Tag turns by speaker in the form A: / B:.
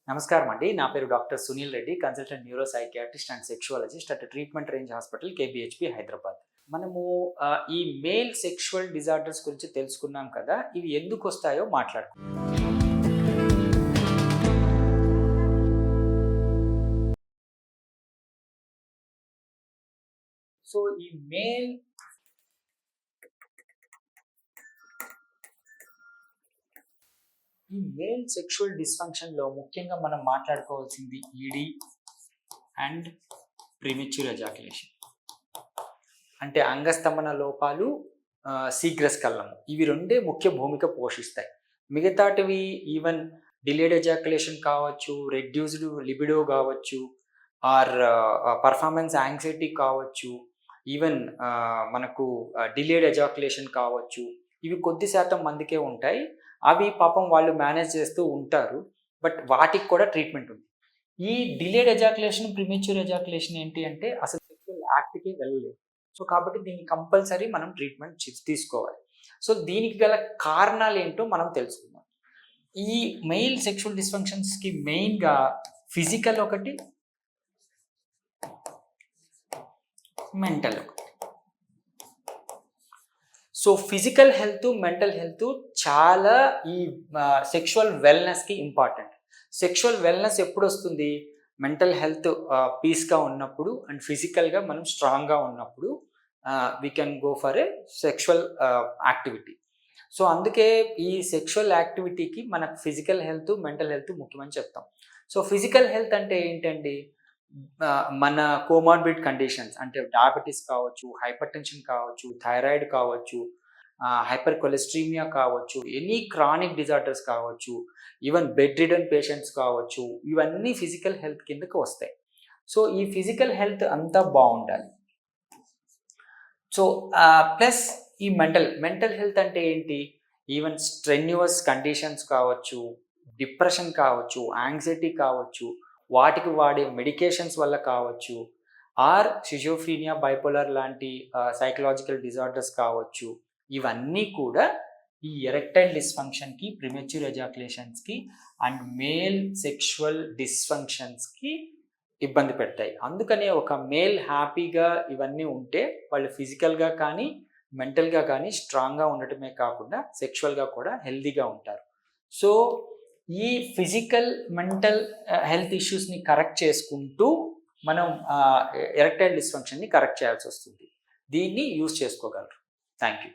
A: నమస్కారం అండి. నా పేరు doctor Sunil Reddy, consultant neuro psychiatrist and sexologist at treatment range hospital KBHP Hyderabad. మనము ఈ మేల్ సెక్షువల్ డిజార్డర్స్ గురించి తెలుసుకున్నాం కదా! ఇవి ఎందుకొస్తాయో మాట్లాడుకుందాం. సో ఈ మేల్ సెక్షువల్ డిస్ఫంక్షన్‌లో ముఖ్యంగా మనం మాట్లాడుకోవాల్సింది ఈడీ అండ్ ప్రీమెచ్యూర్ ఎజాక్యులేషన్. అంటే అంగస్తంభన లోపాలు, శీఘ్రస్ఖలనం. ఇవి రెండే ముఖ్య భూమిక పోషిస్తాయి. మిగతాటివి ఈవెన్ డిలేడ్ ఎజాక్యులేషన్ కావచ్చు, రెడ్యూస్డ్ లిబిడో కావచ్చు, ఆర్ పర్ఫార్మెన్స్ యాంగ్జైటీ కావచ్చు, ఈవెన్ మనకు డిలేడ్ ఎజాక్యులేషన్ కావచ్చు. ఇవి కొద్ది శాతం మందికే ఉంటాయి. అవి పాపం వాళ్ళు మేనేజ్ చేస్తూ ఉంటారు. బట్ వాటికి కూడా ట్రీట్మెంట్ ఉంది. ఈ డిలేడ్ ఎజాక్యులేషన్, ప్రీమెచ్యూర్ ఎజాక్యులేషన్ ఏంటి అంటే అసలు సెక్షువల్ యాక్ట్‌కే వెళ్ళలేదు. సో కాబట్టి దీన్ని కంపల్సరీ మనం ట్రీట్మెంట్ తీసుకోవాలి. సో దీనికి గల కారణాలు ఏంటో మనం తెలుసుకుందాం. ఈ మెయిల్ సెక్షువల్ డిస్ఫంక్షన్స్‌కి మెయిన్‌గా ఫిజికల్ ఒకటి, మెంటల్ ఒకటి. So physical health, mental health చాలా ఈ సెక్షువల్ వెల్‌నెస్‌కి ఇంపార్టెంట్. సెక్షువల్ వెల్‌నెస్ ఎప్పుడొస్తుంది? మెంటల్ హెల్త్ పీస్‌గా ఉన్నప్పుడు అండ్ ఫిజికల్‌గా మనం స్ట్రాంగ్‌గా ఉన్నప్పుడు we can go for a sexual activity. So అందుకే ఈ సెక్షువల్ యాక్టివిటీకి మనకు ఫిజికల్ హెల్త్, మెంటల్ హెల్త్ ముఖ్యమని చెప్తాం. సో ఫిజికల్ హెల్త్ అంటే ఏంటండి? మన కోమార్బిడ్ కండిషన్స్ అంటే డయాబెటిస్ కావచ్చు, హైపర్ టెన్షన్ కావచ్చు, థైరాయిడ్ కావచ్చు, హైపర్ కొలెస్ట్రీమియా కావచ్చు, ఎనీ క్రానిక్ డిజార్డర్స్ కావచ్చు, ఈవెన్ బెడ్ రిడన్ పేషెంట్స్ కావచ్చు, ఇవన్నీ ఫిజికల్ హెల్త్ కిందకి వస్తాయి. సో ఈ ఫిజికల్ హెల్త్ అంతా బాగుండాలి. సో ప్లస్ ఈ మెంటల్ హెల్త్ అంటే ఏంటి? ఈవెన్ స్ట్రెన్యూయస్ కండిషన్స్ కావచ్చు, డిప్రెషన్ కావచ్చు, యాంగ్జైటీ కావచ్చు, వాటికి వాడే మెడికేషన్స్ వల్ల కావచ్చు, ఆర్ షిజోఫ్రీనియా, బైపోలార్ లాంటి సైకలాజికల్ డిజార్డర్స్ కావచ్చు. ఇవన్నీ కూడా ఈ ఎరెక్టైల్ డిస్ఫంక్షన్‌కి, ప్రీమెచ్యూర్ ఎజాక్యులేషన్స్‌కి అండ్ మేల్ సెక్షువల్ డిస్ఫంక్షన్స్‌కి ఇబ్బంది పెడతాయి. అందుకనే ఒక మేల్ హ్యాపీగా ఇవన్నీ ఉంటే వాళ్ళు ఫిజికల్‌గా కానీ, మెంటల్‌గా కానీ స్ట్రాంగ్‌గా ఉండటమే కాకుండా సెక్షువల్‌గా కూడా హెల్తీగా ఉంటారు. సో ఈ ఫిజికల్, మెంటల్ హెల్త్ ఇష్యూస్‌ని కరెక్ట్ చేసుకుంటూ మనం ఎరెక్టైల్ డిస్ఫంక్షన్‌ని కరెక్ట్ చేయాల్సొస్తుంది. దీన్ని యూజ్ చేసుకోగలరు. Thank you.